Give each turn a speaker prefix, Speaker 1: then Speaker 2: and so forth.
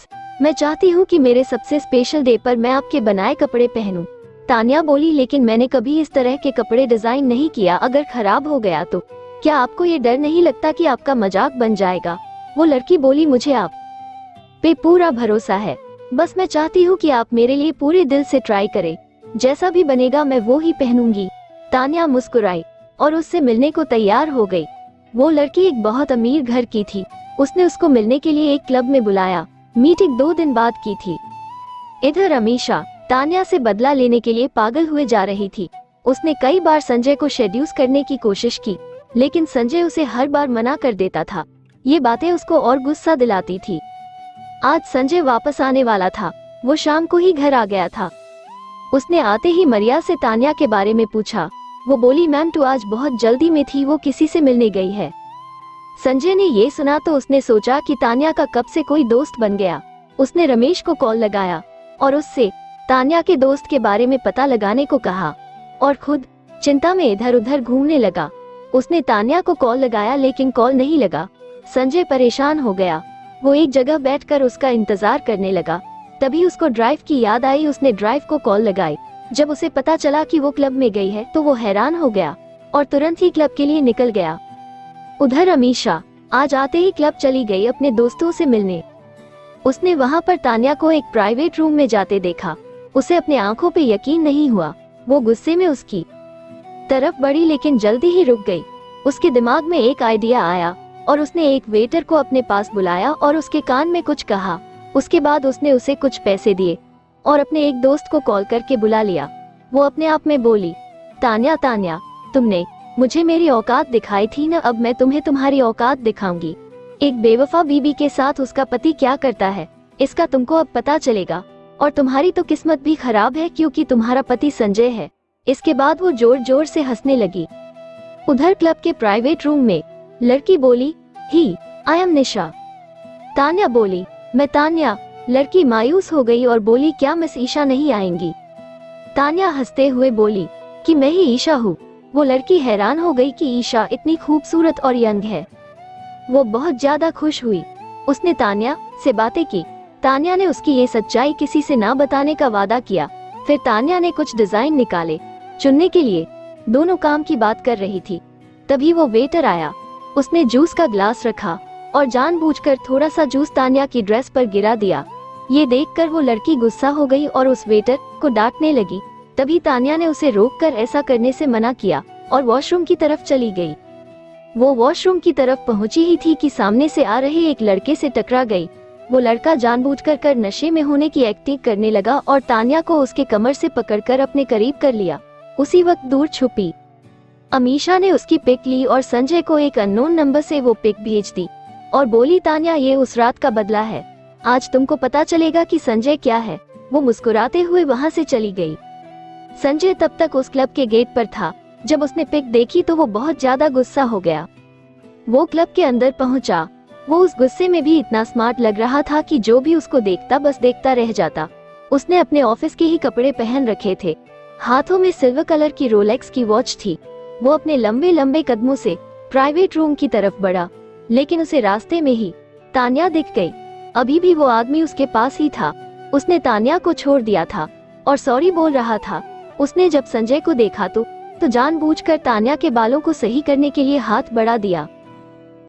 Speaker 1: Please, मैं चाहती हूँ कि मेरे सबसे स्पेशल डे पर मैं आपके बनाए कपड़े पहनूं। तान्या बोली, लेकिन मैंने कभी इस तरह के कपड़े डिजाइन नहीं किया, अगर खराब हो गया तो क्या आपको ये डर नहीं लगता कि आपका मजाक बन जाएगा? वो लड़की बोली, मुझे आप पे पूरा भरोसा है, बस मैं चाहती हूँ कि आप मेरे लिए पूरे दिल से ट्राई करें, जैसा भी बनेगा मैं वो ही पहनूंगी। तान्या मुस्कुराई और उससे मिलने को तैयार हो गई। वो लड़की एक बहुत अमीर घर की थी। उसने उसको मिलने के लिए एक क्लब में बुलाया। मीटिंग 2 दिन बाद की थी। इधर अमीशा तान्या से बदला लेने के लिए पागल हुए जा रही थी। उसने कई बार संजय को शेड्यूस करने की कोशिश की, लेकिन संजय उसे हर बार मना कर देता था। ये बातें उसको और गुस्सा दिलाती थी। आज संजय वापस आने वाला था। वो शाम को ही घर आ गया था। उसने आते ही मरिया से तान्या के बारे में पूछा। वो बोली, मैम तो आज बहुत जल्दी में थी, वो किसी से मिलने गई है। संजय ने ये सुना तो उसने सोचा कि तान्या का कब से कोई दोस्त बन गया। उसने रमेश को कॉल लगाया और उससे तान्या के दोस्त के बारे में पता लगाने को कहा और खुद चिंता में इधर उधर घूमने लगा। उसने तान्या को कॉल लगाया लेकिन कॉल नहीं लगा। संजय परेशान हो गया। वो एक जगह बैठकर उसका इंतजार करने लगा। तभी उसको ड्राइव की याद आई। उसने ड्राइव को कॉल लगाई। जब उसे पता चला कि वो क्लब में गई है तो वो हैरान हो गया और तुरंत ही क्लब के लिए निकल गया। उधर अमीशा आज आते ही क्लब चली गई अपने दोस्तों से मिलने। उसने वहां पर तान्या को एक प्राइवेट रूम में जाते देखा। उसे अपने आंखों पे यकीन नहीं हुआ। वो गुस्से में उसकी तरफ बढ़ी लेकिन जल्दी ही रुक गई। उसके दिमाग में एक आइडिया आया और उसने एक वेटर को अपने पास बुलाया और उसके कान में कुछ कहा। उसके बाद उसने उसे कुछ पैसे दिए और अपने एक दोस्त को कॉल करके बुला लिया। वो अपने आप में बोली, तान्या तान्या, तुमने मुझे मेरी औकात दिखाई थी ना, अब मैं तुम्हें तुम्हारी औकात दिखाऊंगी। एक बेवफा बीबी के साथ उसका पति क्या करता है इसका तुमको अब पता चलेगा। और तुम्हारी तो किस्मत भी खराब है क्योंकि तुम्हारा पति संजय है। इसके बाद वो जोर जोर से हंसने लगी। उधर क्लब के प्राइवेट रूम में लड़की बोली, ही आई एम निशा। तान्या बोली, मैं तान्या। लड़की मायूस हो गई और बोली, क्या मिस ईशा नहीं आएंगी? तान्या हंसते हुए बोली कि मैं ही ईशा हूँ। वो लड़की हैरान हो गई कि ईशा इतनी खूबसूरत और यंग है। वो बहुत ज्यादा खुश हुई। उसने तान्या से बातें की। तान्या ने उसकी ये सच्चाई किसी से ना बताने का वादा किया। फिर तान्या ने कुछ डिजाइन निकाले चुनने के लिए। दोनों काम की बात कर रही थी। तभी वो वेटर आया। उसने जूस का ग्लास रखा और जानबूझकर थोड़ा सा जूस तान्या की ड्रेस पर गिरा दिया। ये देखकर वो लड़की गुस्सा हो गई और उस वेटर को डांटने लगी। तभी तान्या ने उसे रोककर ऐसा करने से मना किया और वॉशरूम की तरफ चली गई। वो वॉशरूम की तरफ पहुंची ही थी कि सामने से आ रहे एक लड़के से टकरा गई। वो लड़का जानबूझकर नशे में होने की एक्टिंग करने लगा और तान्या को उसके कमर से पकड़कर अपने करीब कर लिया। उसी वक्त दूर छुपी अमीशा ने उसकी पिक ली और संजय को एक अननोन नंबर से वो पिक भेज दी और बोली, तान्या, ये उस रात का बदला है। आज तुमको पता चलेगा कि संजय क्या है। वो मुस्कुराते हुए वहां से चली गई। संजय तब तक उस क्लब के गेट पर था। जब उसने पिक देखी तो वो बहुत ज्यादा गुस्सा हो गया। वो क्लब के अंदर पहुंचा। वो उस गुस्से में भी इतना स्मार्ट लग रहा था कि जो भी उसको देखता बस देखता रह जाता। उसने अपने ऑफिस के ही कपड़े पहन रखे थे। हाथों में सिल्वर कलर की रोलेक्स की वॉच थी। वो अपने लंबे लंबे कदमों से प्राइवेट रूम की तरफ बढ़ा, लेकिन उसे रास्ते में ही तान्या दिख गई। अभी भी वो आदमी उसके पास ही था। उसने तान्या को छोड़ दिया था और सॉरी बोल रहा था। उसने जब संजय को देखा तो जानबूझकर तान्या के बालों को सही करने के लिए हाथ बढ़ा दिया।